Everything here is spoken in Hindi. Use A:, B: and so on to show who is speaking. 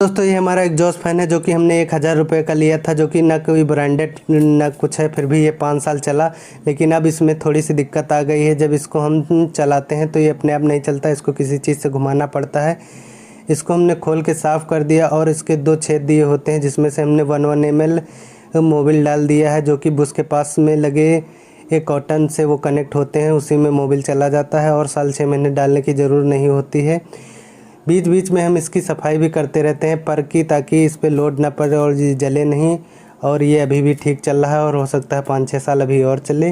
A: दोस्तों ये हमारा एग्जॉस्ट फैन है जो कि हमने 1000 रुपये का लिया था, जो कि ना कोई ब्रांडेड ना कुछ है, फिर भी ये 5 साल चला। लेकिन अब इसमें थोड़ी सी दिक्कत आ गई है। जब इसको हम चलाते हैं तो ये अपने आप नहीं चलता, इसको किसी चीज़ से घुमाना पड़ता है। इसको हमने खोल के साफ़ कर दिया और इसके 2 छेद दिए होते हैं, जिसमें से हमने 1 ml मोबिल डाल दिया है, जो कि बुश के पास में लगे एक कॉटन से वो कनेक्ट होते हैं, उसी में मोबिल चला जाता है और साल 6 महीने डालने की ज़रूरत नहीं होती है। बीच बीच में हम इसकी सफाई भी करते रहते हैं पर की, ताकि इस पर लोड ना पड़े और ये जले नहीं। और ये अभी भी ठीक चल रहा है और हो सकता है 5-6 साल अभी और चले।